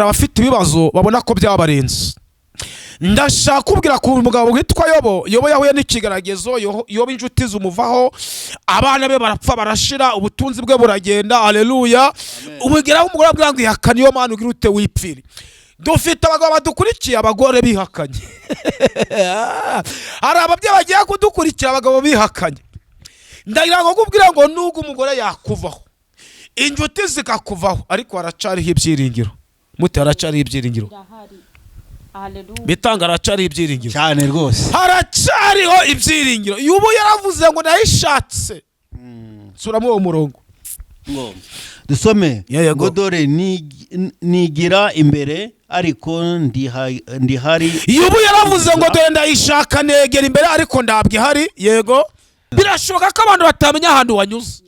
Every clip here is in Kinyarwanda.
abafite ibibazo babona ko byabarenze. Ndashaka kubwira ku mugabo witwa Yobo yahuye n'ikigeragezo, Yobo inshuti zumuvaho, abana be barapfa barashira, ubutunzi bwe buragenda. Haleluya. Ubugeraho umugore abwira ngo ihakane yo mana ugira ute wipfire. Dufite abagabo badukurikiye abagore bihakanye. Hari ababyeyi bagiye kudukurikira abagabo bihakanye. Ndagira ngo kubwira ngo nubwo umugore yakuvaho, inshuti zikakuvaho, ariko haracariho ibyiringiro. Mute haracariho ibyiringiro. Bitanga haracariho ibyiringiro cyane rwose. Haracariho ibyiringiro. Yubu yaravuze ngo nayishatse. Suramo uwo murongo. Dusome ngo dore nigira imbere ariko ndihari. Yubu yaravuze ngo dore ndayishaka negera imbere ariko ndabwihari. Yego. Birashoboka ko abantu batamenya ahantu wanyuze.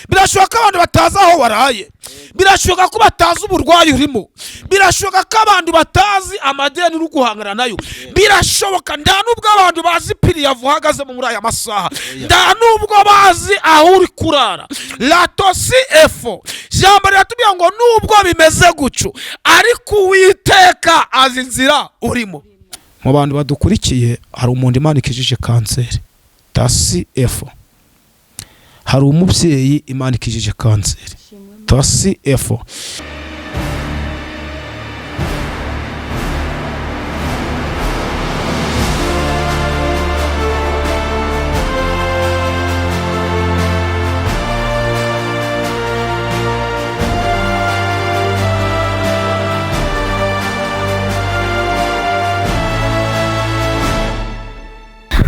Birashoboka ko abantu batazi aho waraye. Birashoboka ko batazi uburwayi urimo. Birashoboka ko abantu batazi amadeni uri guhangana nayo. Birashoboka nda nubwo abantu bazi piriyavu uhagaze muri aya masaha. Nda nubwo bazi aho uri kurara. Latosi efo. Jambo riratubwira ngo nubwo bimeze gucyo ariko Uwiteka azi inzira urimo. Mu bantu badukurikiye hari umuntu Imana ikijije kanseri. Tasi efo. Hari umubyeyi Imana ikijije kanseri. Tasi efo.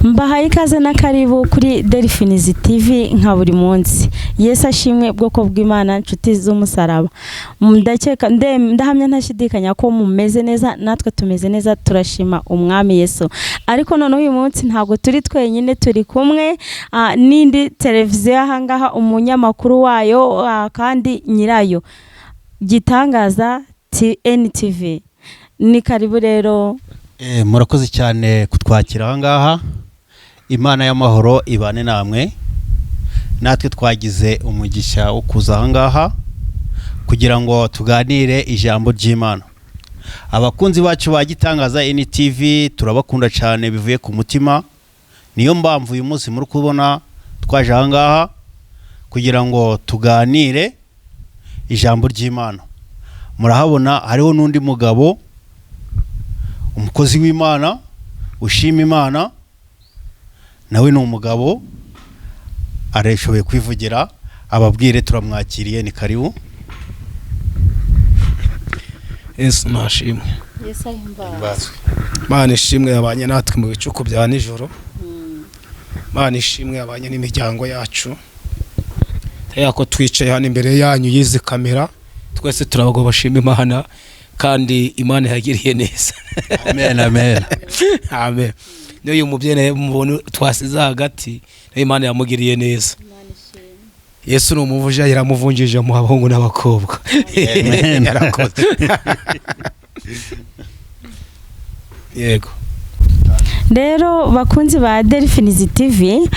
Mbahaye ikaze na karibu kuri Derifins TV nka buri munsi. Yesu ashimwe bwoko bw'Imana nshuti z'umusaraba. Ndahamya ntashidikanya ko mumeze neza, natwe tumeze neza, turashima umwami Yesu. Ariko none uyu munsi ntago turi twenyine, turi kumwe n'indi televiziyo ahangaha, umunyamakuru wayo kandi nyirayo, Gitangaza TNTV. Ni karibu rero. Murakoze cyane kutwakira ahangaha. Imana y'amahoro ibane namwe. Natwe twagize umugisha wo kuza ahangaha kugira ngo tuganire ijambo ry'Imana. Abakunzi bacu ba Gitangaza NTV turabakunda cyane bivuye ku mutima. Niyo mpamvu uyu munsi muri kubona twaje ahangaha kugira ngo tuganire ijambo ry'Imana. Murahabona hariho n'undi mugabo, umukozi w'Imana ushima Imana, nawe ni umugabo areshoboye kwivugira, ababwire turamwakiriye. Ni karibu. Yesu nashimwe. Yesu ahimbaze. Mana ishimwe yabanye natwe mu bicuku bya nijoro. Mana ishimwe yabanye n'imiryango yacu. Yako twicaye hano imbere yanyu yizi kamera, twese turabago bashima Imana kandi Imana yagiriye neza. Amen amen. Amen. Niyo umubyeyi mubona twasiza hagati, Imana yamugiriye neza. Yesu ni umuvuje yaramuvunjije mu bahungu n'abakobwa. Amen. Yarakoze. Yego. Rero bakunzi ba Derifins TV,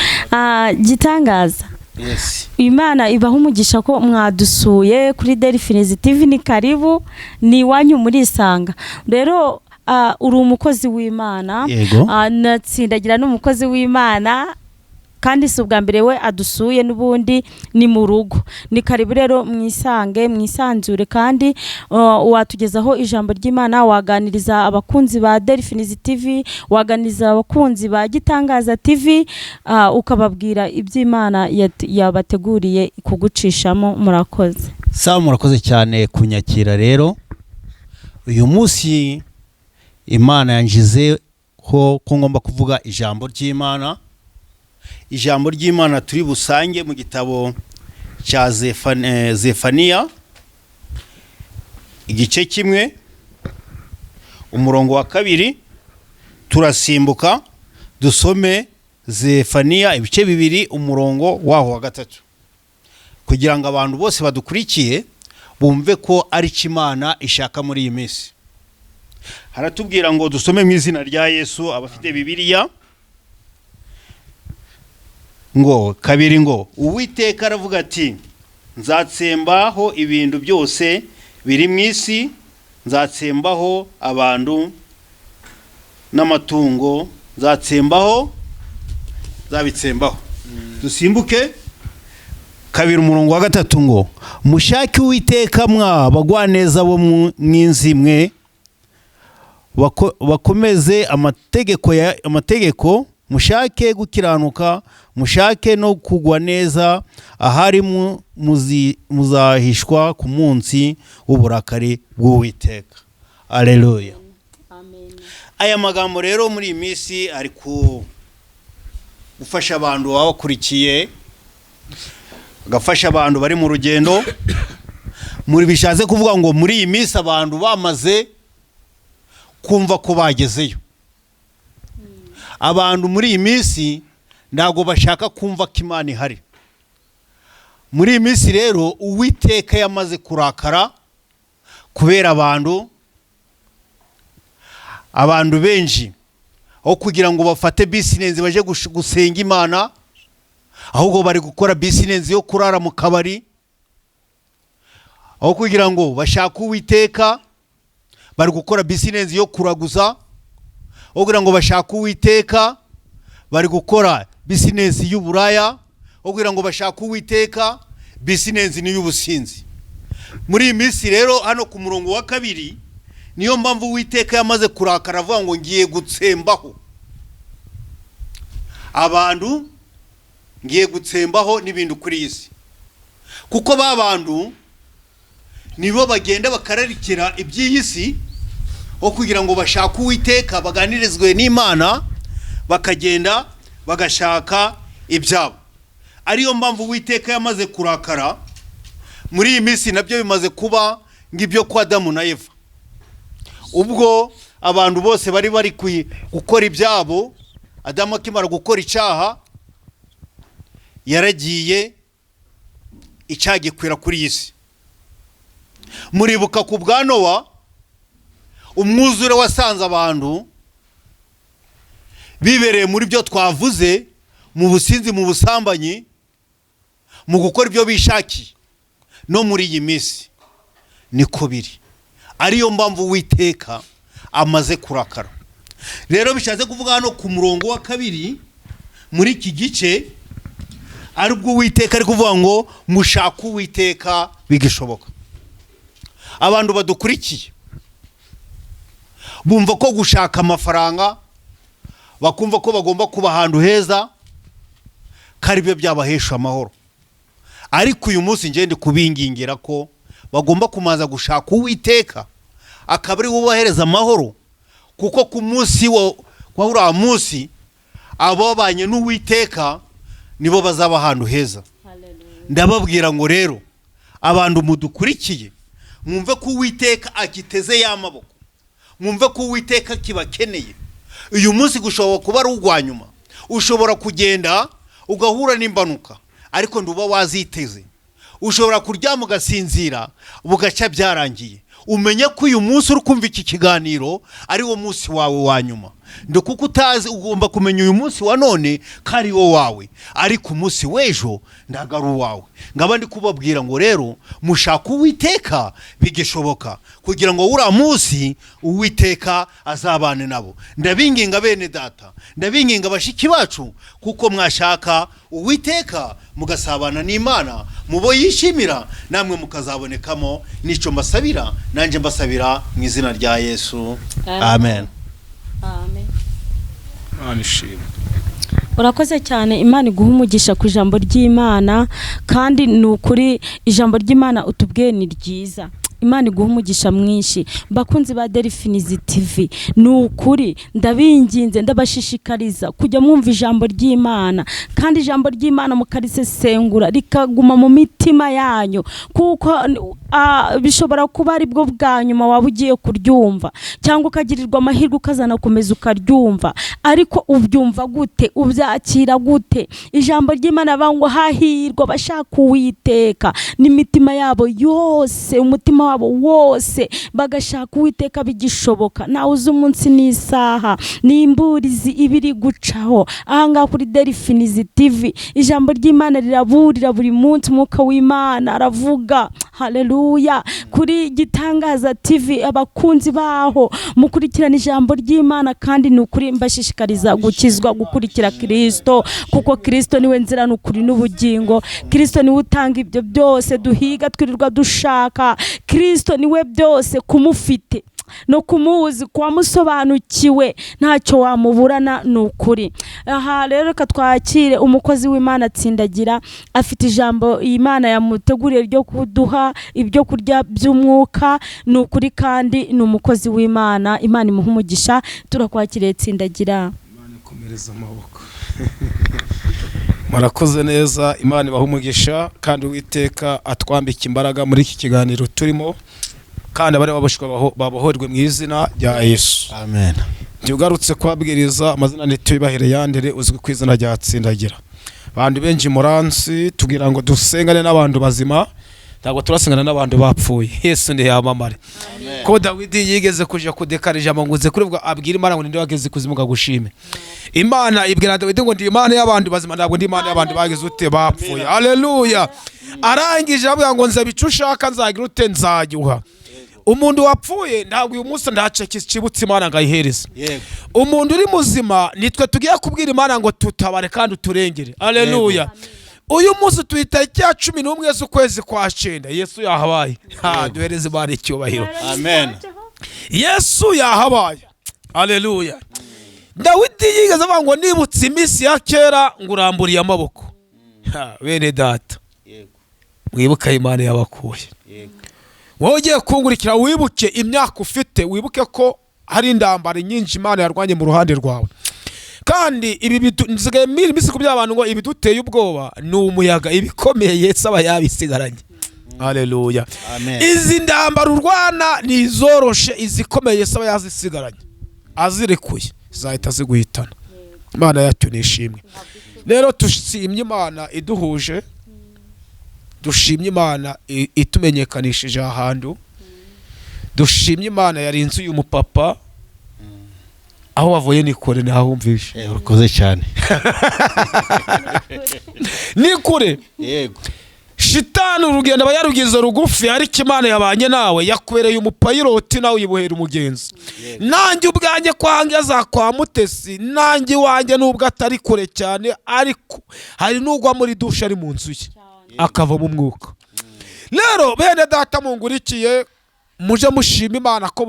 Gitangaza. Yes. Imana ibaho umugisha ko mwadusuye kuri Derifins TV. Ni karibu, ni wanyu muri isanga. Rero uri umukozi w'Imana, natsindagira n'umukozi w'Imana kandi si ubwa mbere we adusuye, n'ubundi ni mu rugo. Ni karibu rero mwisange, mwisanzure kandi watugezaho ijambo ry'Imana, waganiriza abakunzi ba Derifins TV, waganiriza abakunzi ba Gitangaza TV, ukababwira iby'Imana yabateguriye kugucishamo. Murakoze. Murakoze cyane kunyakira. Rero uyu munsi Imana yanjize ko ngomba kuvuga ijambo ry'Imana. Ijambo ry'Imana turi busange mu gitabo cya Zefaniya igice kimwe umurongo wa 2. Turasimbuka dusome Zefaniya ibice 2 umurongo waho wa 3 kugira ngo abantu bose badukurikiye bumve ko ari Imana ishaka muri iyi minsi. Haratubwira ngo dusome mu izina rya Yesu. Abafite Bibiliya ngo 2 ngo Uwiteka aravuga ati nzatsembaho ibintu byose biri mu isi nzatsembaho abantu n'amatungo, nzabitsembaho. Dusimbuke 2:3 ngo mushake Uwiteka mwa bagwaneza bo mwinzi mwe, bakomeze amategeko, mushake gukiranuka, mushake no kugwa neza, ahari muzahishwa ku munsi w'uburakari bw'Uwiteka. Haleluya. Amen. Aya magambo rero muri iyi minsi ari gufasha abantu babakurikiye, agafasha abantu bari mu rugendo. Muri bishatse kuvuga ngo muri iyi minsi abantu bamaze kumva ko bagezeyo. Abantu muri iyi minsi ntago bashaka kumva ko Imana ihari. Muri iyi minsi rero Uwiteka yamaze kurakara kubera abantu benshi, aho kugira ngo bafate business baje gusenga Imana, ahubwo bari gukora business yo kurara mu kabari. Aho kugira ngo bashaka Uwiteka bari gukora business yo kuraguza. Aho kugira ngo bashaka Uwiteka bari gukora business y'uburaya. Aho kugira ngo bashaka Uwiteka business ni y'ubusinzi. Muri iyi minsi rero hano ku murongo wa 2 niyo mpamvu Uwiteka yamaze kurakara avuga ngo ngiye gutsembaho abantu, ngiye gutsembaho n'ibintu kuri isi. Kuko babantu nibo bagenda bakararikira iby'isi, aho kugira ngo bashaka Uwiteka baganirizwe n'Imana, bakagenda bagashaka ibyabo. Ariyo mpamvu Uwiteka yamaze kurakara. Muri iyi minsi nabyo bimaze kuba ngibyo kwa Adamu na Eva. Ubwo abantu bose bari gukora ibyabo, Adamu akimara gukora icyaha yaragiye icyagikwira kuri isi. Muribuka ku bwa Nowa, umwuzure wasanze abantu bibereye muri byo twavuze, mu businzi, mu busambanyi, mu gukora ibyo bishakiye. No muri iyi minsi niko biri. Ariyo mpamvu Uwiteka amaze kurakara. Rero bishatse kuvuga hano ku murongo wa 2 muri iki gice, aribwo Uwiteka ari kuvuga ngo mushaka Uwiteka bigishoboka. Abantu badukurikiye bumva ko gushaka amafaranga, bakumva ko bagomba kuba ahantu heza, kari byo byabahesha amahoro. Ariko uyu munsi ngende kubingingira ko bagomba kumanza gushaka Uwiteka, akaba ari ubahereza amahoro. Kuko ku munsi wa uriya munsi ababanye n'Uwiteka nibo bazaba ahantu heza. Ndababwira ngo rero abantu mudukurikiye, mwumve ko Uwiteka agiteze y'amaboko, mwumve ko Uwiteka kibakeneye. Uyu munsi gushobora kuba ari ugwanyuma, ushobora kugenda ugahura n'imbanuka, ariko nduba waziteze. Ushobora kuryama ugasinzira bugaca byarangiye. Umenye ko uyu munsi uri kumva iki kiganiro ari wo munsi wawe wa nyuma. Ndo kuko utazi, ugomba kumenya uyu munsi wa none kari wo wawe, ariko umunsi w'ejo ndagaru wawe. Ngaba ndi kubabwira ngo rero mushaka Uwiteka bigishoboka, kugira ngo uriya munsi Uwiteka azabane nabo. Ndabinginga bene data, ndabinginga bashiki bacu, kuko mwashaka Uwiteka mugasabana n'Imana, mubo yishimira, namwe mukazabonekamo. Nico mbasabira, nanje mbasabira mu izina rya Yesu. Amen. Amen. Anishimwe. Urakoze cyane. Imana iguha umugisha ku ijambo ry'Imana, kandi nukuri ijambo ry'Imana utubwiye ni ryiza. Imana iguha umugisha mwinshi. Bakunzi ba Derifins TV, nukuri ndabinginze, ndabashishikariza kujya mwumva ijambo ry'Imana, kandi ijambo ry'Imana mukarisesengura rikaguma mu mitima yanyu, kuko bishobora kuba ari bwo bwa nyuma waba ugiye kuryumva, cyangwa ukagirirwa amahirwe ukazana komeza ukaryumva. Ariko ubyumva gute? Ubyakira gute? Ijambo ry'Imana bango hahirwa bashaka Uwiteka n'imitima yabo yose, umutima wabo wose bagashaka Uwiteka bigishoboka. Nawe uzi umunsi n'isaha n'imburizi ibiri gucaho ahanga kuri Derifins TV. Ijambo ry'Imana riraburira buri munsi, Mwuka w'Imana aravuga. haleluya kuri Gitangaza TV abakunzi baho mukurikirana ijambo ry'Imana kandi ni ukuri mbashishikariza gukizwa gukurikira Kristo kuko Kristo niwe nzira n'ukuri n'ubugingo. Kristo niwe utanga ibyo byose duhiga twirirwa dushaka. Kristo niwe byose kumufite no kumuzi kwamusobanukiwe ntacyo wamuburana n'ukuri. Aha rero reka twakire umukozi w'Imana Tsindagira afite ijambo Imana yamuteguriye ryo kuduha ibyo kurya by'umwuka n'ukuri kandi ni umukozi w'Imana. Imana imuha umugisha. Turakwakiriye Tsindagira. Imana ikomereza amaboko. Murakoze neza. Imana ibaha umugisha kandi Uwiteka atwambika imbaraga muri iki kiganiro turimo kandi abari baboshwe babohorwe mu izina rya Yesu. Amen. Tugarutse kwabwiriza amazina nitubahire yandere uzwi ku izina rya Tsindagira. Bantu benshi muransi tugira ngo dusengane n'abantu bazima ntabwo turasengana n'abantu bapfuye. Yesu ndi yamamare. Ko Dawidi yigeze kuja kudekarije amanguze kuribwa abwira Imana ngo ninde wageze kuzimuga gushime. Imana ibwira Dawidi ngo ndi Imana y'abantu bazima ntabwo ndi Imana y'abantu bageze ute bapfuye. Haleluya. Arangije avuga ngo nza bicushaka nzagira ute nzagiha. Umuntu wapfuye ntabwo uyu munsi ndaca kibutse Imana ngayihereza. Umuntu uri muzima nitwe tugiye kubwira Imana ngo tutabare kandi uturengere. Haleluya. Uyu munsi tuhita cya 11 z'ukwezi kwa 9 Yesu yahabaye. Duhereze Imana icyubahiro. Amen. Yesu yahabaye. Haleluya. Dawidi yigeze avuga ngo nibutse iminsi ya kera nguramburiye amaboko. Bene data. Mwibuka Imana yabakuye. Wowe ugiye kungurikira wibuke imyaka ufite, wibuke ko hari indambara nyinshi Imana yarwanye mu ruhande rwawe. Kandi ibi nzigaye misi kubya abantu ngo ibiduteye ubwoba ni umuyaga ibikomeye Yesu aba yabisigaranye. Haleluya. Izi ndambara urwana ni izoroshe izikomeye Yesu aba yazisigaranye. Azirekuye zahita ziguhitana. Imana yacu nishimwe. Rero tushimye Imana iduhuje. Dushimye Imana itumenyekanishije ahantu. Dushimye Imana yarinze uyu mupapa aho wavuye nikore ntahumvishe. Urakoze cyane. Nikure. Yego. Shitani urugendo bayarugize rugufi ariko Imana yabanye nawe yakubereye umupayiroti nawe uyibohera umugenzi. Nanjye ubwanjye kwange za kwa MUTESI nanjye wanjye nubwo atari kure cyane ariko hari nugwa muri dusha ari mu nzu ye akava mu mwuka. Rero bene data mungurikiye muje mushima Imana ko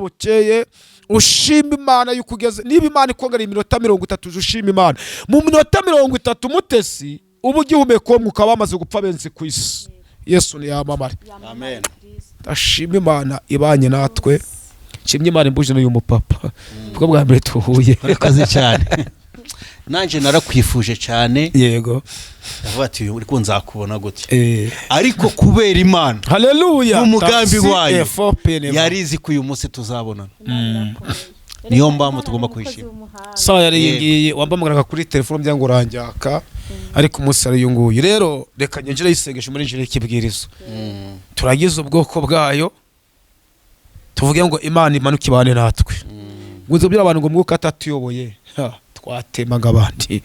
bukeye ushima Imana yukugeze niba Imana ikongera iminota 30 ushima Imana mu minota 30 MUTESI ubu gihumeko mwuka bamaze gupfa benzi ku isi. Yesu ni yamamare. Amen. Ashima Imana ibanye natwe. Shimye Imana imbuje n'uyu mupapa bwo bwa mbere tuhuye. Urakoze cyane. Nanje narakwifuje cyane. Yego. Ndavuga ati uri ko nzakubona gute. Ariko kubera Imana. Haleluya. Umugambi wayo yarizi ko uyu munsi tuzabonana. Niyo mpamvu tugomba kwishima. Sawa yari yingiye wambamagara kuri telefone byango uranjyaka ariko umunsi ari yunguye. Rero reka nyenjire yisengesha muri njire kibwirizo. Turagize ubwoko bwayo. Tuvuge ngo Imana imanuke ibane natwe. Guzo by'abantu ngo mwuka atatuyoboye. Twatemaga abandi.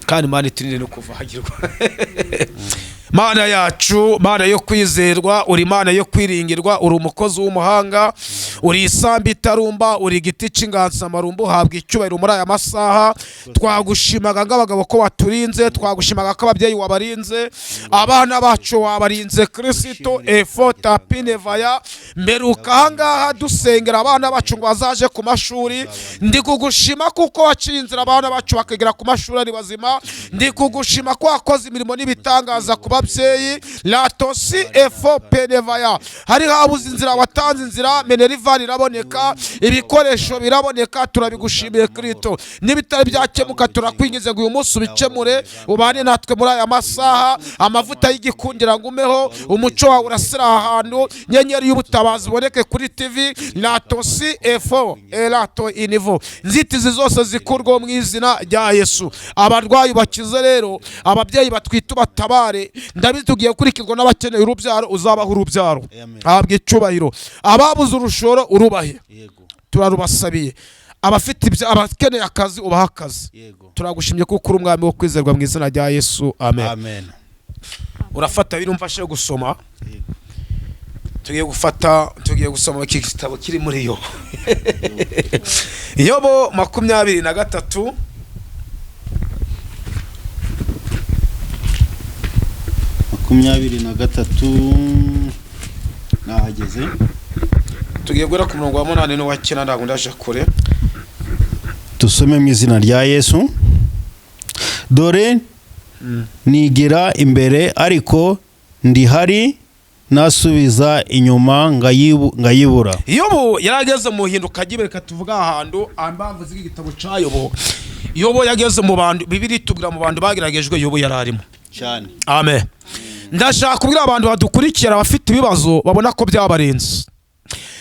Kandi Imana iturinde no kuvagirwa. Mana yacu, Mana yo kwizerwa, uri Mana yo kwiringirwa, uri umukozi w'umuhanga, uri isambi itarumba, uri igiti c'ingansa marumbu, habwa icyubahiro muri aya masaha. Twagushimaga ngabagabo ko waturinze, twagushimaga ko ababyeyi wabarinze, abana bacu wabarinze Kristo efota pinevaya. Mberuka hangaha dusengera abana bacu ngo bazaje ku mashuri. Ndi kugushima kuko wacinzira abana bacu bakagera ku mashuri ari bazima. Ndi kugushima ko wakoze imirimo n'ibitangaza ku babyeyi. Latosi efo penevaya. Hari habuze inzira watanze inzira menerivari iraboneka, ibikoresho biraboneka, turabigushimiye Kristo. Nibitari byakemuka turakwingize ngo uyu munsi ubikemure ubane natwe muri aya masaha. Amavuta y'igikundira ngumeho, umuco wawe urasira ahantu, nyenyeri y'ubutabazi boneke kuri TV. Latosi efo elato inivo. Nzitizi zose zikurwa mu izina rya Yesu. Abarwayi bakize rero, ababyeyi batwite batabare. Ndabizi tugiye kurikirwa n'abakeneye urubyaro uzabaho urubyaro. Habwa icyubahiro. Ababuze urushoro urubahe. Turarubasabiye. Abafite abakeneye akazi ubaha akazi. Turagushimye kuko uri umwami wo kwizerwa mu izina rya Yesu. Amen. Amen. Urafata birumfashe gusoma. tugiye gusoma iki gitabo kiri muri yo Yobo 23 nahageze. Tugiye gura ku murongo wa 8 no wa 9 ndago ndaje kure. Tusome mu izina rya Yesu. Dore nigira imbere ariko ndihari, nasubiza inyuma ngayibura. Yobo yarageze mu hinduka gibereka tuvuga ahantu ambamvu z'igitabo ca Yobo. Yobo yageze mu bantu bibiri tugira mu bantu bagiragejwe Yobo yararimo cyane. Amen. Ndashaka kubwira abantu badukurikira abafite ibibazo babona ko byabarenze.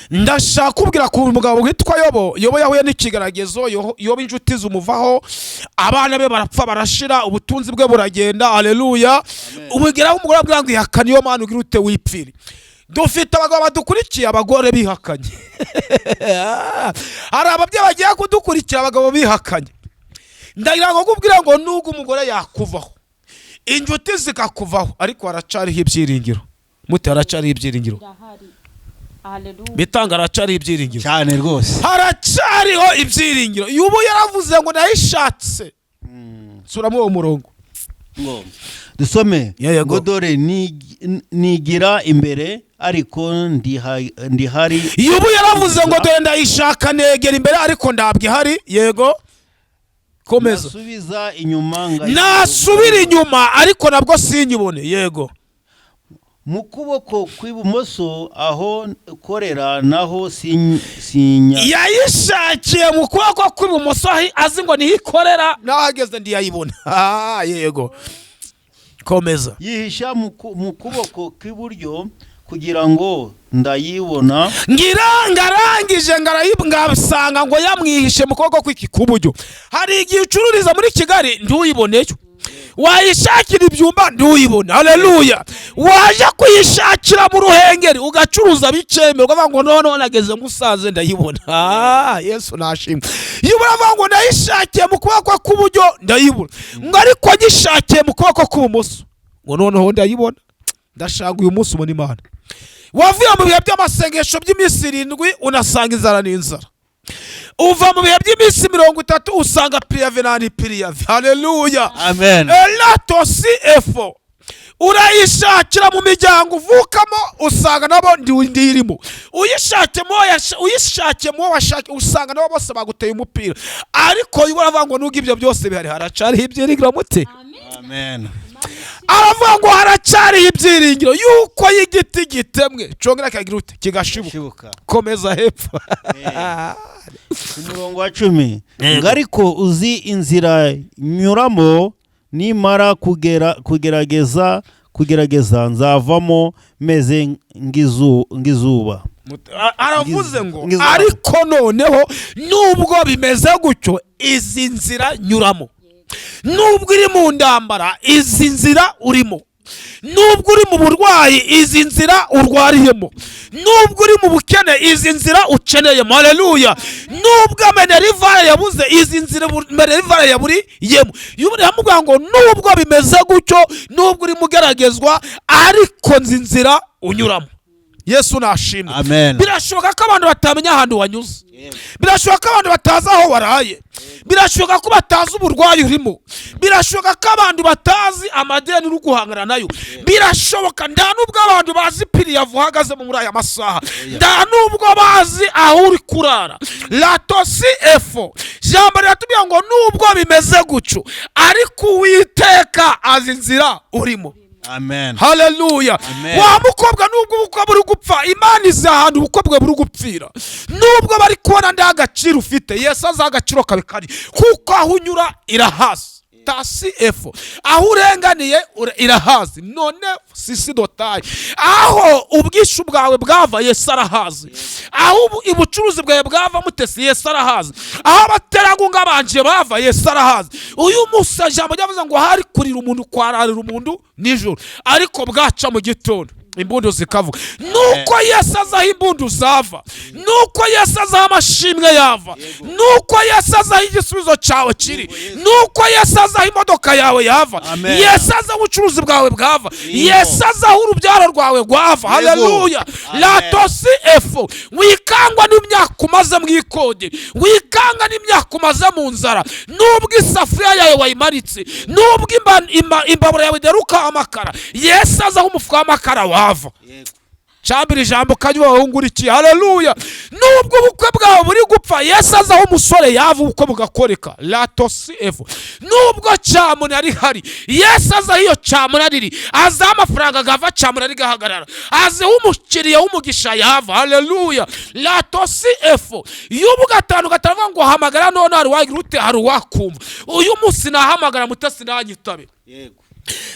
Ndashaka kubwira ku mugabo witwa Yobo yahuye n'ikigeragezo, Yobo injuti zumuvaho, abana be barapfa barashira, ubutunzi bwe buragenda. Haleluya. Ubugeraho umugore abwira ngo ihakane yo mana ugira ute wipfire. Dufite abagabo badukurikiye abagore bihakanye. Hari ababyeyi bagiye kudukurikira abagabo bihakanye. Ndagira ngo kubwira ngo nuko umugore yakuvaho, injuti zikakuvaho, ariko haracariho ibyiringiro. Mute haracariho ibyiringiro. Bitanga haracariho ibyiringiro cyane rwose. Haracariho ibyiringiro. Yubu yaravuze ngo nayishatse. Sura mu murongo. Dusome. Ngo dore nigira imbere ariko ndihari. Yubu yaravuze ngo dore ndayishaka negera imbere ariko ndabwihari. Yego. Komeza. Nasubira inyuma ariko nabwo sinyibone. Yego. Mu kuboko kw'ibumoso aho korera naho sinya. Yayishakiye mu kuboko kw'ibumoso azi ngo nihikorera nahageze ndiyayibona. Yego. Komeza. Yihisha mu kuboko kw'iburyo kugira ngo ndayibona. Ngarangije ngarayibwabisanga ngo yamwihishe mu kuboko kw'iki kuburyo. Hari igihe ucururiza muri Kigali nduyiboneye. Wayishakira ibyumba nduyibona. Haleluya. Waje kuyishakira mu Ruhengeri ugacuruza biceme ukavuga ngo none nageze musaze ndayibona. Yesu nashimwe. Yubura ngo ndayishakiye mu kuboko kw'uburyo ndayibona. Ngo ariko gishakiye mu kuboko kw'ubumoso ngo noneho ndayibona. Ndashaka uyu munsi ubona Imana. Wavuye mu bihe by'amasengesho by'iminsi 7 unasanga inzara n'inzara. Uva mu bihe by'iminsi 30 usanga priyavenani priyavi. Haleluya. Amen. Elatosi efo. Urayishakira mu miryango uvukamo usanga nabo ndirimo. Uyishakemo washaka usanga nabo bose baguteye umupira. Ariko yuravuga ngo nuko ibyo byose bihari haracari ibyiringiro mute. Amen. Aravuga ngo haracari ibyiringiro yuko y'igiti gitemwe congera kagira ute kigashibuka. Komeza hepfo. Umurongo wa 10. Ngariko uzi inzira nyuramo, nimara kugerageza nzavamo meze ngizuba. Aravuze ngo ariko noneho nubwo bimeze gutyo izi nzira nyuramo. Nubwo iri mu ndambara izi nzira urimo. Nubwo uri mu burwayi izi nzira urwariyemo. Nubwo uri mu bukene izi nzira ukeneyemo. Haleluya. Nubwo Derifins yabuze izi nzira Derifins yaburiyemo. Yumva ngo nubwo bimeze gutyo, nubwo uri mugeragezwa ariko nzi nzira unyuramo. Yesu nashimwe. Amen. Birashoboka ko abantu batamenya ahantu wanyuze. Birashoboka ko abantu batazi aho waraye. Birashoboka ko batazi uburwayi urimo. Birashoboka ko abantu batazi amadeni uri guhangana nayo. Birashoboka nda nubwo abantu bazi piriyavu uhagaze muri aya masaha. Nda nubwo bazi aho uri kurara. Latosi efo. Jambo riratubwira ngo nubwo bimeze gutyo ariko Uwiteka azi inzira urimo. Amen. Haleluya. Wa mukobwa nubwo ubukwe buri gupfa Imana izi ahantu ubukwe buri gupfira. Nubwo bari kubona ndagaciro ufite Yesu azagaciro kabikari kuko aho unyura irahazi. Tasi efo. Aho urenganiye irahazi. None sisi dotaye. Aho ubwishu bwawe bwava Yesu arahazi. Aho ibucuruzi bwawe bwava MUTESI Yesu arahazi. Aho abaterankunga banje bava Yesu arahazi. Uyu musajambo yavuze ngo hari kurira umuntu kwararira umuntu nijoro ariko bwaca mu gitondo. imbundu zikavuga. Nuko Yesu azaho imbundu zava, nuko Yesu azaho amashimwe yava, nuko Yesu azaho igisubizo cyawe kiri, nuko Yesu azaho imodoka yawe yava, Yesu azaho ubucuruzi bwawe bwava, Yesu azaho urubyaro rwawe rwava. Haleluya. Latosi efo. Wikangwa n'imyaka umaze mu ikode, wikanga n'imyaka umaze mu nzara, nubwo isafuriya yawe wayimaritse, nubwo imbabura yawe ideruka amakara, Yesu azaho umufuka w'amakara wava. Chambira ijambo kanywa wahungurikiye. Haleluya. Nubwo ubukwe bwawe buri gupfa, Yesu azaho umusore yava ubukwe bugakoreka. Latosi evo. Nubwo cyamuna ari hari, Yesu azaho iyo cyamuna riri, azaho amafaranga gava cyamuna ari gahagarara, azaho umukiriya w'umugisha yava. Haleluya. Latosi efo. Yubu gatanu gatanu ngo hamagara none hari wagira ute hari wakumva. Uyu munsi nahamagara Mutesi nanyitabe. Yego.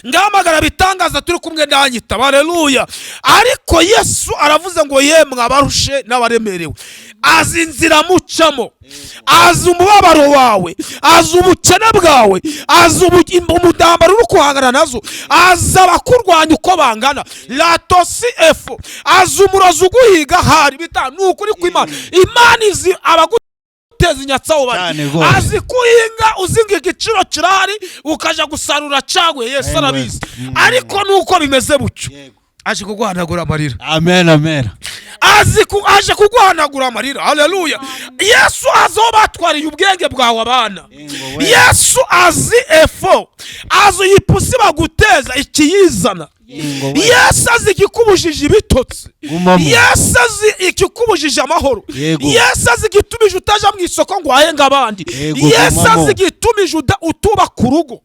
Ngamagara bitangaza turi kumwe nanyitaba. Haleluya. Ariko Yesu aravuze ngo yemwe abarushe n'abaremerewe, azi inzira mucamo, azi umubabaro wawe, azi ubukene bwawe, azi umudambaro uri kuhangana nazo, azi abakurwanya uko bangana. Latosi efo. Azi umurozi uguhiga hari bitanu ukuri kw'Imana. Imana izi tezi nyatsaho bari azi kuhinga uzinga igiciro kirahari ukaja gusarura cagwe. Yesu arabizi. Ariko nuko bimeze bucyo aje kuguhanagura amarira. Amen, amen. Aje kuguhanagura amarira. Haleluya. Yesu azo batwariye ubwenge bwawe abana. Yesu azi efo, azo yipusi baguteza ikiyizana. Yesu azi ikikubujije ibitotsi, Yesu azi ikikubujije amahoro, Yesu azi igitumije utaja mu isoko ngo ahenga abandi, Yesu azi igitumije utuba ku rugo.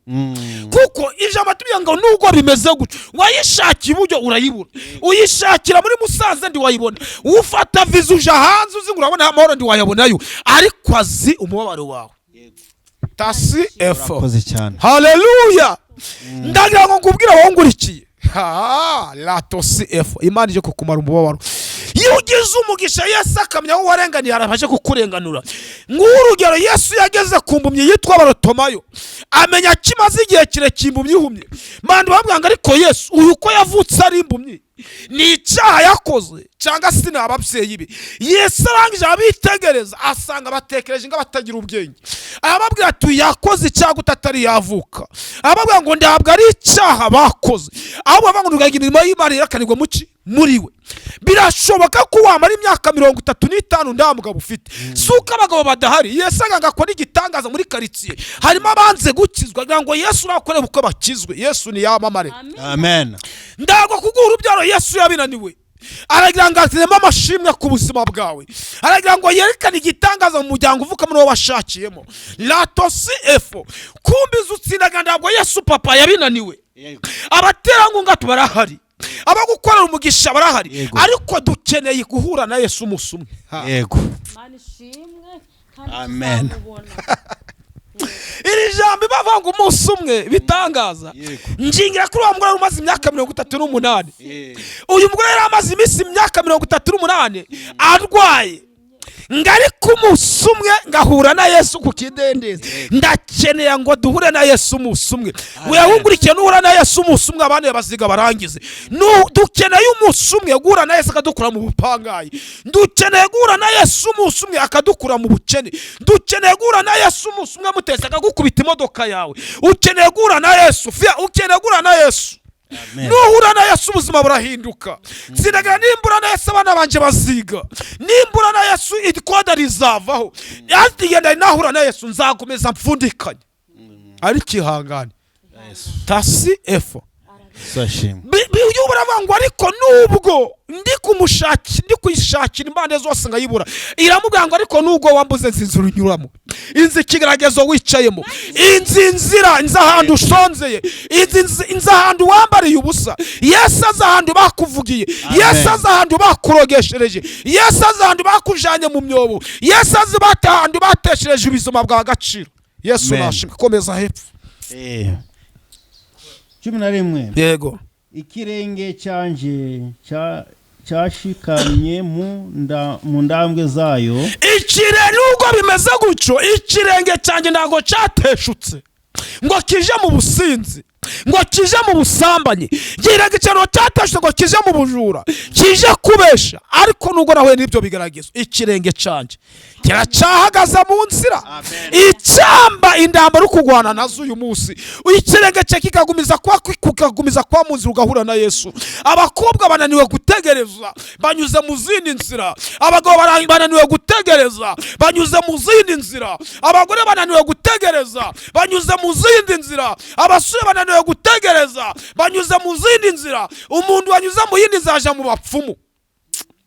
Kuko ijambo atubwira ngo nubwo bimeze gutyo, wayishakiye uburyo urayibura, uyishakira muri Musanze ndi wayibona, ufata viza uja hanze uzi ngo urabona amahoro ndi wayabonayo, ariko azi umubabaro wawe. Tasi efo. Haleluya. Ndagira ngo ngubwire wongurikiye. Latosi efo. Imana ije kukumara umubabaro. Iyo ugize umugisha Yesu akamya wo warenganiye arabaje kukurenganura. Ngurugero Yesu yageze ku mbumyi yitwa Barotomayo, amenya kimaze igihe kirekire impumyi ihumye. Mandi babwanga ariko Yesu uyu ko yavutse ari impumyi ni icyaha yakoze cyangwa se ni ababyeyi be. Yesu arangije abitegereza asanga batekereje ngo batagira ubwenge, arababwira ati yakoze icyaha utatari yavuka. Arababwira ngo ndabwo ari icyaha bakoze, ahubwo bavuga ngo ugagira imirimo y'Imana irakanirwa muki muri we. Birashoboka ko wamara imyaka 35 nda mugabo ufite, suka abagabo badahari. Yesu aganga ko n'igitangaza muri karitsiye harimo abanze gukizwa ngo Yesu urakore buko bakizwe. Yesu ni yamamare. Amen. Ndago kugura ubyaro Yesu yabinaniwe, aragira ngo atiremo amashimwe ku buzima bwawe, aragira ngo yerekane igitangaza mu muryango uvuka muri wo washakiyemo. Latosi efo. Kumbiza utsindaga ndabwo Yesu papa yabinaniwe. Abaterankunga tubarahari, abagukorera umugisha barahari, ariko dukeneye guhura na Yesu umusumwe. Yego. Amen. Iri jambo bavanga umunsi umwe bitangaza. Njingira kuri wa mugore umaze imyaka 38. Uyu mugore yari amaze iminsi imyaka 38 arwaye. Ngari kumunsi umwe ngahura na Yesu ku kidendezi. Ndakeneye ngo duhure na Yesu umunsi umwe. Wehungurikiye nuhura na Yesu umunsi umwe abane baziga barangize. Dukeneye umunsi umwe guhura na Yesu akadukura mu bupangayi. Dukeneye guhura na Yesu umunsi umwe akadukura mu bukene. Dukeneye guhura na Yesu umunsi umwe Mutesi akagukubita imodoka yawe. Ukeneye guhura na Yesu, ukeneye guhura na Yesu. Nuhura na Yesu ubuzima burahinduka. Sinagira nimbura na Yesu abana banje baziga, nimbura na Yesu idikoda rizavaho. Yagenda nahura na Yesu nzakomeza mpfundikanye. Ari kihangane. Tasi efo. Biyubura bangu ariko nubwo ndi kuyishakira impande zose ngayibura. Iramubwira ngo ariko nubwo wambuze inzira unyuramo, inzi kigeragezo wicayemo, inzira ahantu ushonzeye, inzi ahantu wambariye ubusa, Yesu azahantu bakuvugiye, Yesu azahantu bakurogeshereje, Yesu azahantu bakujanye mu myobo, Yesu azahantu bateshereje ubuzima bwa gaciro. Yesu nashimwe. Komeza hepfo. 11. Yego. Ikirenge cyanje cyashikamye mu ndambwe zayo. Ikirenge uko bimeze gutyo, ikirenge cyanjye ndago cyateshutse ngo kije mu businzi, ngo kije mu busambanyi, giraga icyaro cyatashwe ngo kije mu bujura, kije kubesha. Ariko nubwo nahuye n'ibyo bigeragezo, ikirenge canje kiracahagaza mu nzira. Icyamba indambara ukugwana nazo uyu munsi, ikirenge cye kikagumiza kwa mu nzira ugahura na Yesu. Abakobwa bananiwe gutegereza, banyuze mu zindi nzira. Abagabo bananiwe gutegereza, banyuze mu zindi nzira. Abagore bananiwe gutegereza, banyuze mu zindi nzira. Abasore bananiwe gutegereza, banyuze mu zindi nzira. Umuntu wanyuze mu yindi nzira aja mu bapfumu.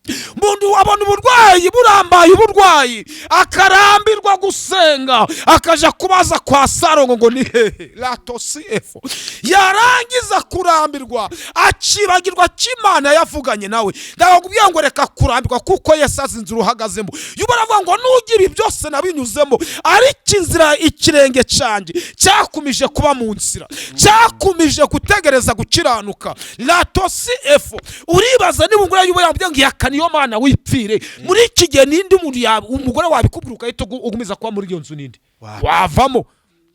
Umuntu wabona uburwayi burambaye, uburwayi akarambirwa gusenga, akaja kubaza kwa Sarongo ngo ni hehe latosifo. Yarangiza kurambirwa akibagirwa cy'Imana yavuganye nawe. Ndakubwiye ngo reka kurambirwa kuko Yesu azi inzira uhagazemo. Yubaravuga ngo nugira ibi byose nabinyuzemo, ariko inzira ikirenge canje cyakumije kuba mu nzira, cyakumije gutegereza gukiranuka. Latosifo uribaza niba ngura yubaravuga ngo yakani yo Mana wipfire muri iki gihe nindi umuntu umugore wabikubwira ukahita ugumiza kuba muri iyo nzu nindi wavamo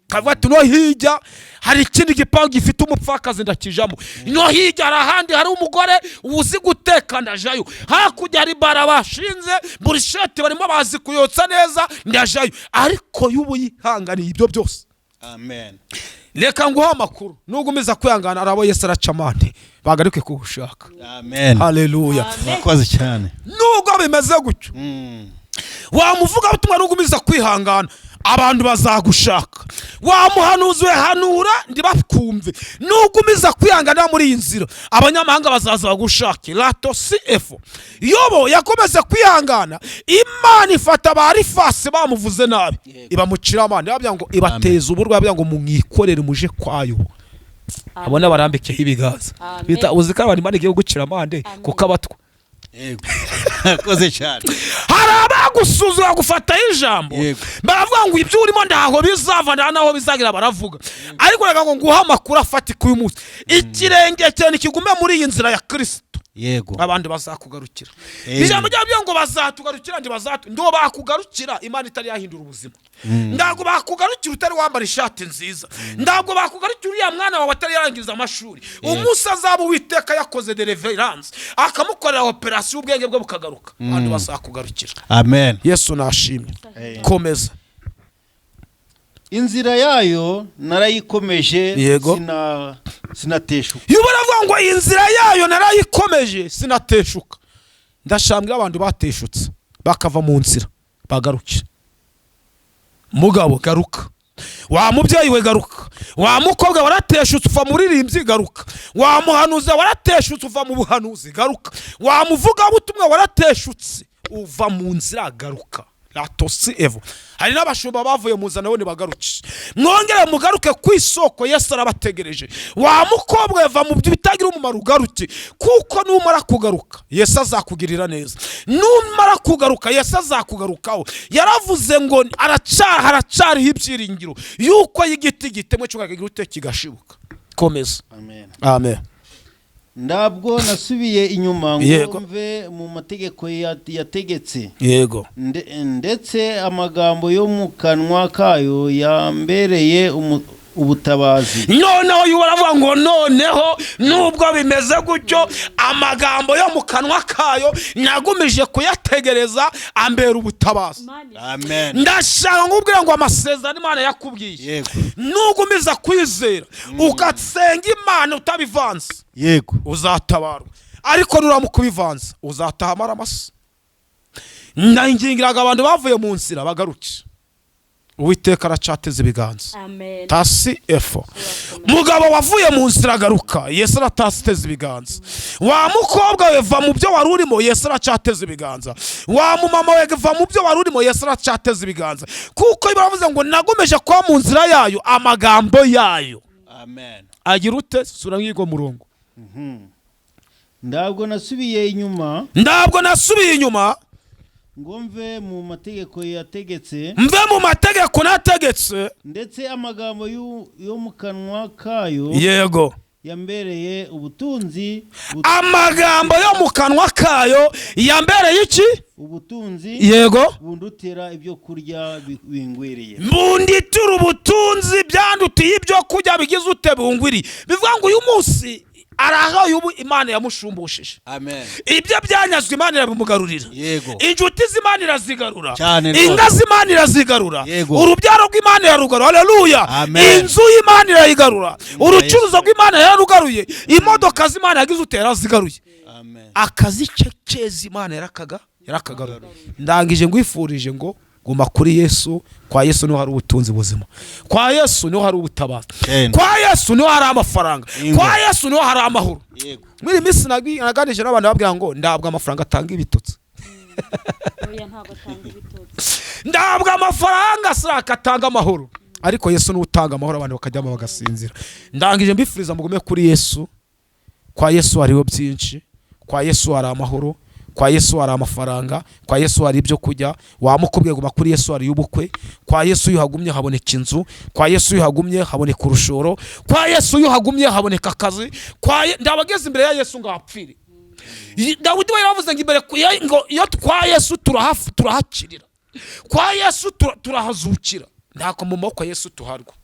kavuga ati no hirya hari ikindi gipangu gifite umupfakazi ndakijamo, no hirya arahandi hari umugore uzi guteka ndajayo, hakujya hari bara bashinze burishete barimo bazi kuyotsa neza ndajayo. Ariko yubu yihanganiye ibyo byose. Amen. Reka nguha amakuru nugumiza kwihangana arabo Yesu aracamande bagaruke kugushaka. Amen. Haleluya. Mwakoze cyane. Nubwo bimeze gutyo, wamuvuga ubutumwa nugumiza kwihangana abantu bazagushaka. Wamuhanuzi we hanura ndibakumve, nugumiza kwihangana muri iyi nzira abanyamahanga bazaza bagushake. Latosifo Yobo yakomeze kwihangana, Imana ifata Derifins bamuvuze nabi ibamucira amande, babya ngo ibateza uburwayi, babya ngo mumwikorere muje kwayo. Abona barambikeho ibigaza bita uzika abantu Imana igiye gucira amande kuko abatwa. Koze cyane. Hari abagusuzura gufata ijambo baravuga ngo ibyo urimo ndaho bizava naho bizagira baravuga. Ariko reka ngo nguha amakuru afatika uyu munsi, ikirenge cyane kigume muri iyi nzira ya Kristo. Yego. Abandi bazakugarukira. Ijambo ryabyo ngo bazatugarukira nje ndo bakugarukira Imana itari yahindura ubuzima. Ndago bakugarukira utari wambara ishati nziza. Ndago bakugarukira uriya mwana wawe atari yarangiza amashuri. Umusa azaba Uwiteka yakoze Derifins akamukorera operation ubwenge bwe bukagaruka. Abandi bazakugarukira. Amen. Yesu nashimye. Komeza. Inzira yayo narayikomeje sinateshuka. Yubaravuga ngo inzira yayo narayikomeje sinateshuka. Ndashambira abantu bateshutse bakava mu nzira bagarukira. Mugabo garuka, wa mubyeyi we garuka, wa mukobwa warateshutse uva muri rimbyi garuka, wa muhanuzi warateshutse uva mu buhanuzi garuka, wa muvuga butumwa warateshutse uva mu nzira garuka. Latosifo hari n'abashumba bavuye mu nzana bone bagarukije. Mwongere mugaruke ku isoko Yesu arabategereje. Wa mukobwa va mu bitagira umumaro ugaruke, kuko numara kugaruka Yesu azakugirira neza. Numara kugaruka Yesu azakugarukaho. Yaravuze ngo haracariho ibyiringiro yuko y'igiti gitemwe cyo kagira ute kigashibuka. Komeza. Amen. Amen. Ndabwo nasubiye inyuma ngo mve mu mategeko yategetse. Yego. Ndetse amagambo yo mu kanwa kayo yambereye ubutabazi. Noneho yuravuga ngo noneho nubwo bimeze gutyo amagambo yo mu kanwa kayo nagumije kuyategereza ambera ubutabazi. Amen. Ndashaka ngubwira ngo amasezerano Imana yakubwiye nugumiza kwizera ugatsenga Imana utabivanze yego uzatabarwa, ariko nuramukubivanze uzatahamara amasa. Ndangingiraga abantu bavuye mu nzira bagarukije Uwiteka aracateze ibiganza. Amen. Tasifo mugabo wavuye mu nzira garuka Yesu arateze ibiganza. Wa mukobwa we va mu byo warurimo Yesu aracateze ibiganza. Wa mumama we va mu byo warurimo Yesu aracateze ibiganza, kuko baravuze ngo nagomeje kwa mu nzira yayo amagambo yayo. Amen. Agira ute sura ngigo murongo. Ndabwo nasubiye inyuma ngo mve mu mategeko yategetse. Mve mu mategeko nategetse. Ndetse amagambo yo mu kanwa kayo yego yambereye ubutunzi amagambo yo mu kanwa kayo yambereye iki ubutunzi yego bundutira ibyo kurya bingwiriye bunditura ubutunzi byandutiye ibyo kurya bigize ute bungwiri bivuga ngo uyu munsi araho yubu Imana yamushumbushije amen ibyo byanyazwe Imana irabimugarurira yego inshuti z'Imana irazigarura cyane inga z'Imana irazigarura yego urubyaro rw'Imana yarugarura haleluya inzu y'Imana irayigarura urucuruzo rw'Imana yarugaruye imodoka z'Imana yagize utera zigaruye amen akazi cece Imana yarakagarura ndangije ngwifurije ngo guma kuri Yesu kwa Yesu niho hari ubutunzi buzima kwa Yesu niho hari ubutabazi kwa Yesu niho hari amafaranga kwa Yesu niho hari amahoro yego muri misi naganije n'abantu babwira ngo ndabwa amafaranga atanga ibitutsi oya ntabwo atanga ibitutsi ndabwa amafaranga saka atanga amahoro ariko Yesu niwe utanga amahoro abantu bakajyamo bagasinzira ndangije mbifuriza mugume kuri Yesu kwa Yesu hariho byinshi kwa Yesu hari amahoro kwa Yesu hari amafaranga kwa Yesu hari ibyo kujya wamukubwiye guma kuri Yesu hari ubukwe kwa Yesu yuhagumye haboneka inzu kwa Yesu yuhagumye haboneka urushoro kwa Yesu yuhagumye haboneka akazi ndabageze imbere ya Yesu ngapfire Dawidi we yavuze ngo imbere ngo iyo kwa Yesu turahakirira kwa Yesu turahazukira ndako mu maboko Yesu tuharwa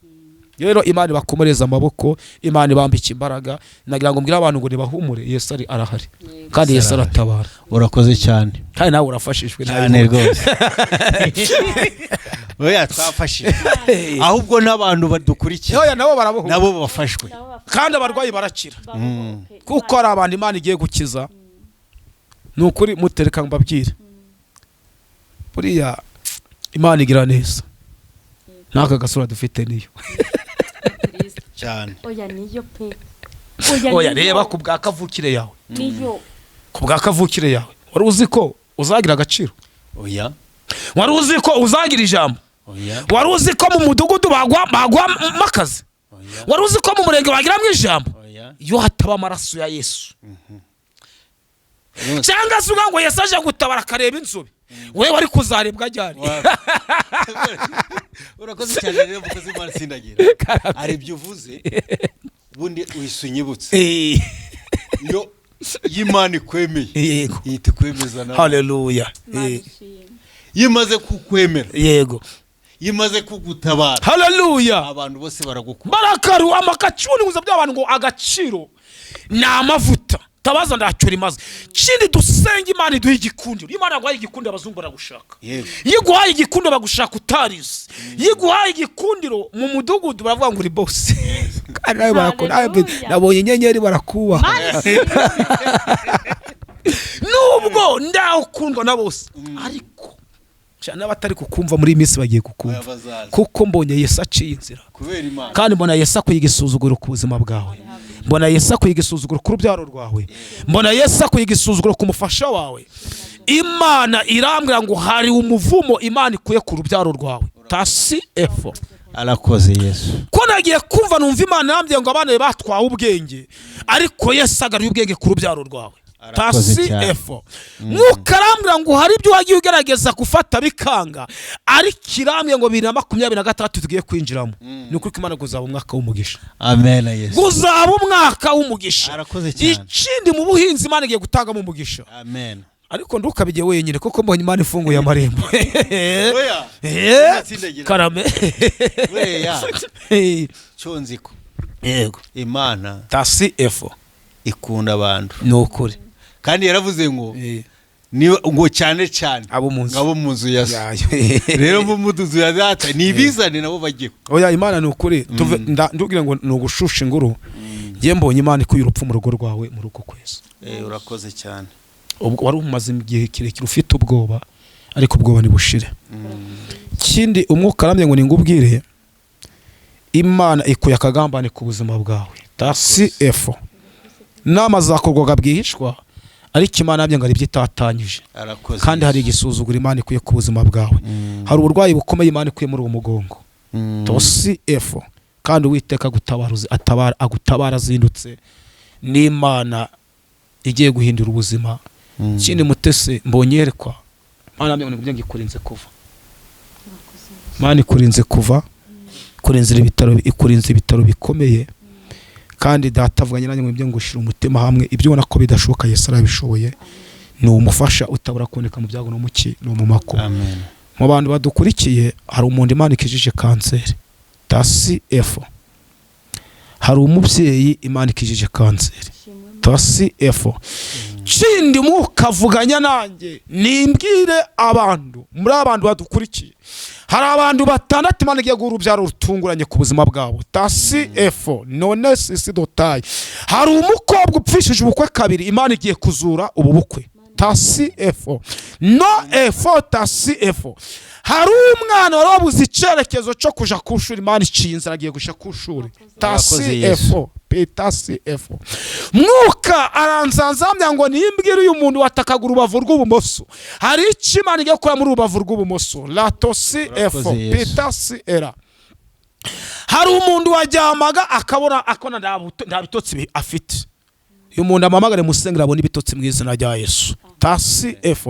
rero Imana bakomereza amaboko Imana ibambika imbaraga nagira ngo mbwira abantu ngo nibahumure Yesu ari arahari kandi Yesu aratabara urakoze cyane kandi nawe urafashishwe cyane rwose oya twafashije ahubwo n'abantu badukurikiye oya nabo bafashwe kandi abarwayi barakira kuko ari abantu Imana igiye gukiza nukuri mutereka mbabwire buriya Imana igira neza naka gasura dufite niyo cyane oya niyo pe oya reba ku bwa kavukire yawe niyo ku bwa kavukire yawe wari uzi ko uzagira agaciro oya wari uzi ko uzagira ijambo oya wari uzi ko mu mudugudu bagwa makazi wari uzi ko mu murenge bagiramo ijambo iyo hataba amaraso ya Yesu cyangwa se ngo Yesu aje gutabara akareba inzobe wewe wari kuzarebwa ryari urakoze cyane rero mukozi Imana sindagira ari byo uvuze bundi uyisunyibutse yo y'Imana ikwemeye yego yite kwemeza nawe haleluya yimaze kukwemera yego yimaze kugutabara haleluya abantu bose baragukunda barakaru amakacuni nguza by'abantu ngo agaciro na amavuta tabaza ndacura imaze kindi dusenga Imana iduha igikundiro Imana guhaye igikundiro abazungu baragushaka yiguhaye igikundiro bagushaka utarize yiguhaye igikundiro mu mudugudu baravuga ngo uri boss kandi nawe barakora nabonye inyenyeri barakuba nubwo ndakundwa na bose ariko cyane abatari kukumva muri iminsi bagiye kukumva kuko mbonye Yesu aciye inzira kandi mbona Yesu akwiga isuzuguro ku buzima bwawe mbona Yesu akwiga isuzuguro ku rubyaro rwawe mbona Yesu akwiga isuzuguro ku mufasha wawe Imana irambwira ngo hari umuvumo Imana ikuye ku rubyaro rwawe TSIFO arakoze Yesu ko nagiye kumva numva Imana yambye ngo abana batwawe ubwenge ariko Yesu agaruye ubwenge ku rubyaro rwawe TSIFO mukarambira ngo hari ibyo wagiye ugerageza gufata bikanga ari kirambye ngo 2026 tugiye kwinjiramo nuko Imana guzaba umwaka w'umugisha amen Yesu guzaba umwaka w'umugisha arakoze cyane ikindi mu buhinzi Imana igiye gutanga mu mugisha amen ariko ndukabije wenyine kuko mbonye Imana ifunguye amarembo oya karame oya cyonziko yego Imana TSIFO ikunda abantu nukuri kandi yaravuze ngo niba ngo cyane abo mu nzu ya rero mu muduzu ya data nibizane nabo bagiye oya Imana nukuri ndubwira ngo nugushusha inguru ngiye mbonye Imana ikuye urupfu mu rugo rwawe mu rugo kwese urakoze cyane ubwo wari umaze igihe kirekire ufite ubwoba ariko ubwoba nibushire kindi umwuka aramye ngo ningubwire Imana ikuye akagambane ku buzima bwawe TSIFO nama zakorwaga bwihishwa ariko Imana yabye ngo ari byitatanyije kandi hari igisuzugura Imana ikuye ku buzima bwawe hari uburwayi bukomeye Imana ikuye muri uwo mugongo TSIFO kandi Uwiteka agutabara azindutse n'Imana igiye guhindura ubuzima kindi mutese mbonyerekwa Imana yabye ngo ikurinze kuva Imana ikurinze kuva ikurinze ibitaro bikomeye kandi data avuganye nanjye mu byo ngushira umutima hamwe ibyo ubona ko bidashoboka Yesu arabishoboye ni umufasha utabura kuboneka mu byago no mu makuba. Mu bantu badukurikiye hari umuntu Imana ikijije kanseri TSIF, hari umubyeyi Imana ikijije kanseri TSIF. Kindi mukavuganya nanjye nimbwire abantu muri abantu badukurikiye hari abantu batandatu Imana igiye guha urubyaro rutunguranye ku buzima bwabo TSIF none sisi dotaye. Hari umukobwa upfishije ubukwe kabiri Imana igiye kuzura ubu bukwe TSIF no efo TSIF. Hari umwana wari wabuze icyerekezo cyo kuja ku ishuri Imana iciye inzira agiye gusha ku ishuri TSIF TSIF. Mwuka aranzanzamya ngo nimbwire uyu muntu watakaga urubavu rw'ubumoso hari icyo Imana igiye gukora muri urubavu rw'ubumoso la TSIF TSIR. Hari umuntu wajyamaga akabona nta bitotsi afite, uyu muntu amamagare musengera abone ibitotsi mu izina rya Yesu TSIF.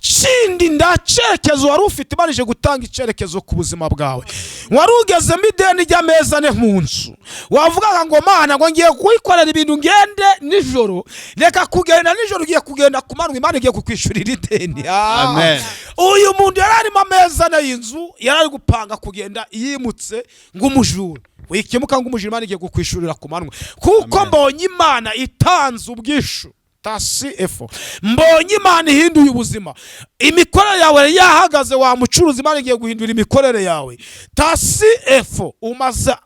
Kindi ndacerekezo wari ufite Imana gutanga icerekezo ku buzima bwawe, wari ugezemo ideni ry'ameza ne mu nzu wavugaga ngo Mana ngo ngiye kuyikorera ibintu ngende nijoro, reka kugenda nijoro ugiye kugenda ku manywa Imana igiye kukwishurira ideni. Amen. Uyu muntu yari arimo ameza y'inzu yari gupanga kugenda yimutse ng'umujura wikimuka ng'umujura Imana igiye kukwishurira ku manywa kuko mbonye Imana itanze ubwishu TSIF. Mbonye Imana ihinduye ubuzima, imikorere yawe yahagaze wa mucuruzi Imana igiye guhindura imikorere yawe TSIF.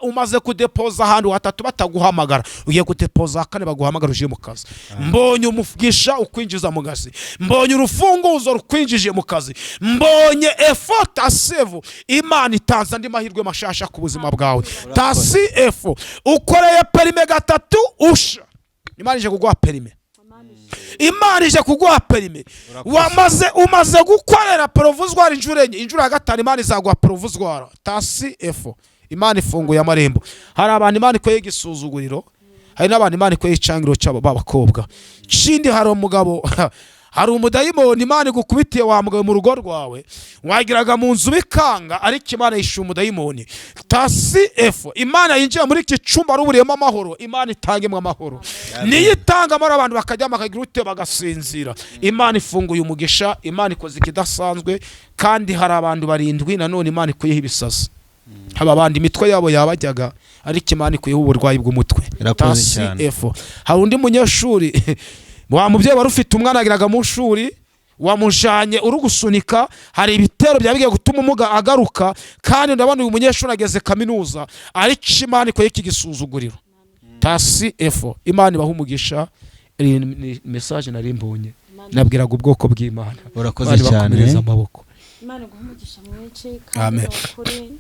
Umaze kudepoza ahantu hatatu bataguhamagara ugiye kudepoza kane baguhamagara uje mu kazi. Mbonye umufugisha ukwinjiza mu kazi, mbonye urufunguzo rukwinjije mu kazi, mbonye TSIF. Imana itanze andi mahirwe mashasha ku buzima bwawe TSIF. Ukoreye perime gatatu usha Imana ije kuguha perime, Imana ije kuguha perime. Umaze gukorera provisoire injura ya gatanu Imana izaguha provisoire TSIF. Imana ifunguye amarembo. Hari abantu Imana ikoye igisuzuguriro, hari n'abantu Imana ikoye icangiro cy'abo babakobwa. Kindi hari umugabo hari umudayimoni Imana igukubitiye wa mugabo mu rugo rwawe wagiraga mu nzu bikanga ariko Imana yishuye umudayimoni TSIF. Imana yinjiye muri iki cyumba aruburiyemo amahoro, Imana itangemo amahoro. Niyo itanga amahoro abantu bakajyama bakagira ute bagasinzira. Imana ifunguye umugisha, Imana ikoze ikidasanzwe. Kandi hari abantu barindwi nanone Imana ikuyeho ibisazi, haba abandi imitwe yabo yabajyaga ariko Imana ikuyeho uburwayi bw'umutwe TSIF. Hari undi munyeshuri wa mubyeyi wari ufite umwana agiraga mu shuri wamujanye uri gusunika, hari ibitero byabigiye gutuma umuga agaruka, kandi ndabona uyu munyeshuri ageze kaminuza ariko Imana ikoye igisuzuguriro TSIF. Imana ibaha umugisha. Message nari mbonye nabwiraga ubwoko bw'Imana urakoze cyane amaboko. Imana iguhumugisha mwinshi kandi ukuri.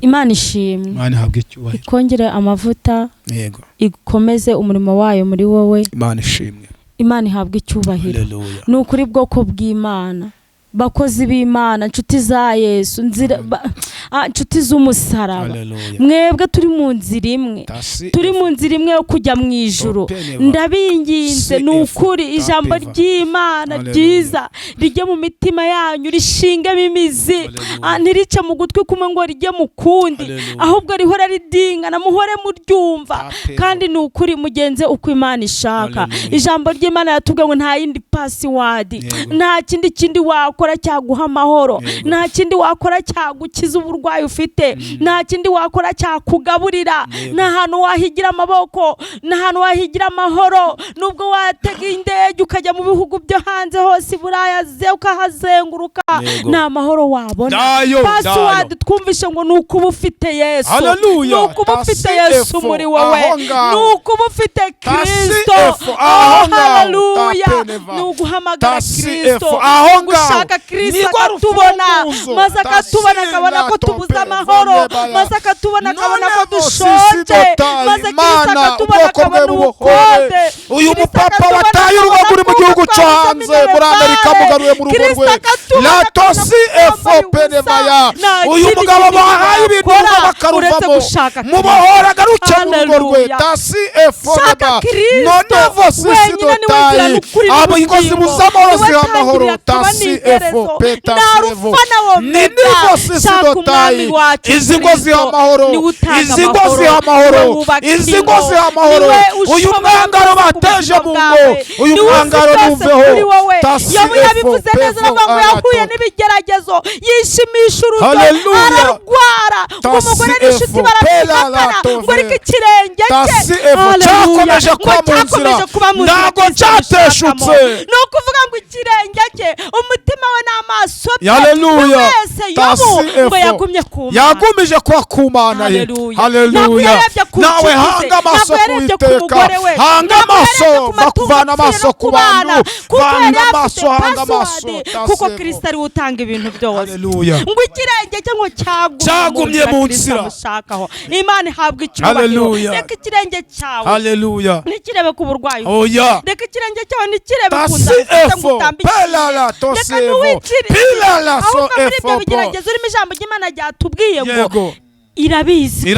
Imana ishimwe, Imana ihabwe icyubahiro, ikongere amavuta, yego ikomeze umurimo wayo muri wowe. Imana ishimwe, Imana ihabwe icyubahiro. Ni ukuri bwoko bw'Imana, bakozi b'Imana, nshuti za Yesu, nshuti z'umusaraba, mwebwe turi mu nzira imwe yo kujya mu ijuru. Ndabinginze ni ukuri ijambo ry'Imana ryiza rijye mu mitima yanyu, rishingemo imizi, ntirice mu gutwi kumwe ngo rijye mu kundi, ahubwo rihora ridingana muhore muryumva. Kandi ni ukuri mugenze uko Imana ishaka. Ijambo ry'Imana yatubwiye ngo nta yindi password, nta kindi wakora cyaguha amahoro, nta kindi wakora cyagukiza uburwayi ufite, nta kindi wakora cyakugaburira, nta hantu wahigira amaboko, nta hantu wahigira amahoro. Nubwo watega indege ukajya mu bihugu byo hanze hose Buraya ze ukahazenguruka, nta mahoro wabona. Password twumvishe ngo nukuba ufite Yesu, nukuba ufite Yesu muri wowe, nukuba ufite Kristo. Haleluya. Nuguhamagara Kristo, gushaka Kristo akatubona, maze akatubona akabona ko tubuze amahoro, maze akatubona akabona ko dushonje, maze Kristo akatubona akabona ubukode. Uyu mupapa wataye urugo muri mu gihugu cyo hanze muri Amerika mugaruye mu rugo rwe la TSIF penemaya. Uyu mugabo bahaye ibintu bakaruvamo mubohora garuke mu rugo rwe TSIF neba none vose sidotaye abo ingozi muzamoro z'amahoro TSIF peta sevo nini vose sidotaye tayi izi ngo ziha amahoro izi ngo ziha amahoro izi ngo ziha amahoro uyu mwangaro bateje mu ngo uyu mwangaro nuveho tasi yabivuze neza ngo yahuye n'ibigeragezo yishimisha urugo ararwara umugore n'inshuti barabikana ngo ariko ikirenge cyakomeje kuba mu nzira ntago cyateshutse ni ukuvuga ngo ikirenge cye umutima we n'amaso haleluya ngo yagumije kuba ku Mana ye haleluya nawe hanga amaso kuiteka hanga amaso bakuvana amaso ku bantu hanga amaso kuko Kristo ari utanga ibintu byose haleluya ngo ikirenge cye ngo cyagumye mu nzira Imana ihabwa icyubahiro reka ikirenge cyawe haleluya nikirebe ku burwayi oya reka ikirenge cyawe nikirebe ku bigeragezo urimo ijambo ry'Imana ryatubwiye ngo irabizi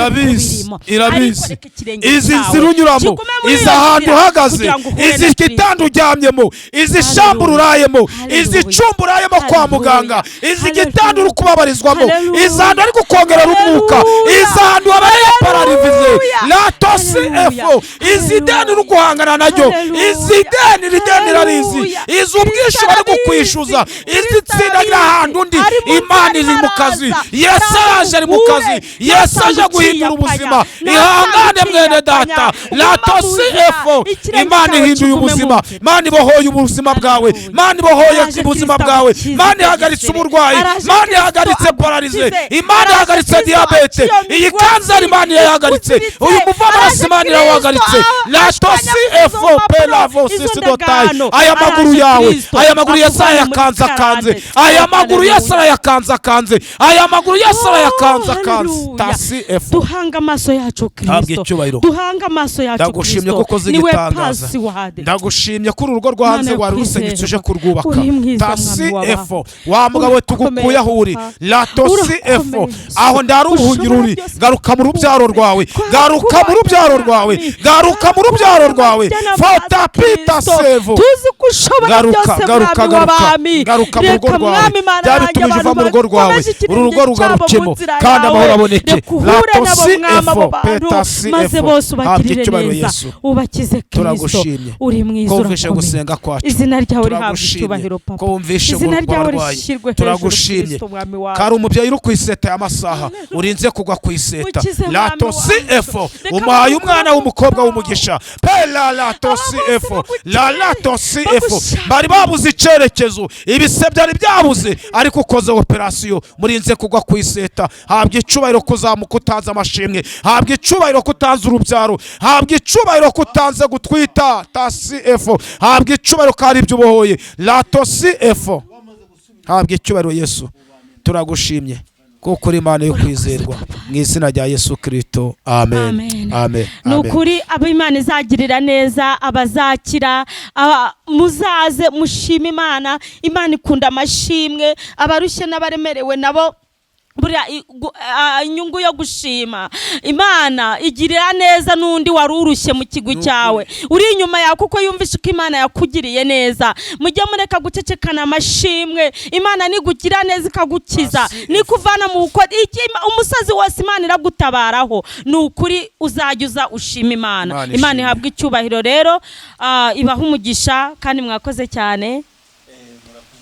izi nzira unyuramo izi ahantu uhagaze izi gitanda uryamyemo izi shambura urayemo izi cumba urayemo kwa muganga izi gitanda uri kubabarizwamo izi ahantu ari gukongerera umwuka izi ahantu wabaye pararivize latosi efo izi deni uri guhangana naryo izi deni rideni rarizi izi ubwishyu bari kukwishyuza izi tsindagira ahantu undi Imana iri mu kazi Yesu araje ari mu kazi Yesu aje guhindura ubuzima ihangane mwene data latosi efo Imana ihinduye ubuzima Imana ibohoye ubuzima bwawe Imana ibohoye ubuzima bwawe Imana ihagaritse uburwayi Imana ihagaritse pararize Imana ihagaritse diabete iyi kanseri Imana yahagaritse uyu muvamaraso Imana yahagaritse latosi efo pelavo sisidotayi aya maguru yawe aya maguru Yesaya yakanze aya maguru Yesaya yakanze aya maguru Yesaya yakanze duhanga amaso yacu Kristo duhanga amaso yacu ndagushimye kuko zigitangaza ndagushimye kuri urugo rwanze wari rusenyutse uje kurwubaka tasi efo wa mugabo tugukuye aho uri latosi efo aho ndari ubuhungiro uri garuka mu rubyaro rwawe garuka mu rubyaro rwawe garuka mu rubyaro rwawe fota pita sevo tuzi kushobora byose garuka mu rugo rwawe byabitumije uva mu rugo rwawe uru rugo rugarukemo kandi amahoro aboneke latosi efo petasi maze bose ubagirire neza ubakize Kristo uri mwiza kumvishe gusenga kwacu izina ryawe rihabwa icyubahiro papa kumvishe uburwayi turagushimye kari umubyeyi uri kwiseta y'amasaha urinze kugwa kwiseta latosi efo umuhaye umwana w'umukobwa w'umugisha pela latosi efo la latosi efo bari babuze icyerekezo ibise byari byabuze ariko ukoze operasiyo murinze kugwa kwiseta habwa icubahiro kuzamuka utanze amashimwe habwa icubahiro kutanze urubyaro habwa icubahiro kutanze gutwita tasi efo habwa icubahiro kari ibyo ubohoye latosi efo habwa icubahiro Yesu turagushimye kuko uri Imana yo kwizerwa mu izina rya Yesu Kristo amen amen nukuri abo Imana izagirira neza abazakira muzaze mushima Imana Imana ikunda amashimwe abarushye n'abaremerewe nabo buriya inyungu yo gushima Imana igirira neza n'undi wari urushye mu kigo cyawe uri inyuma yawe kuko yumvishe ko Imana yakugiriye neza mujye mureka gucecekana amashimwe Imana nigugira neza ikagukiza nikuvana mu gukora umusozi wose Imana iragutabaraho ni ukuri uzajya ushima Imana ihabwa icyubahiro rero ibaha umugisha kandi mwakoze cyane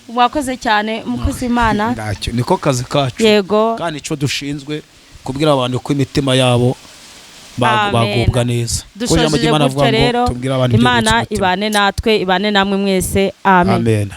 mwakoze cyane umukozi Imana niko kazi kacu yego kandi icyo dushinzwe kubwira abantu ko imitima yabo bagubwa neza dushoje gutya rero Imana ibane natwe ibane namwe mwese amen.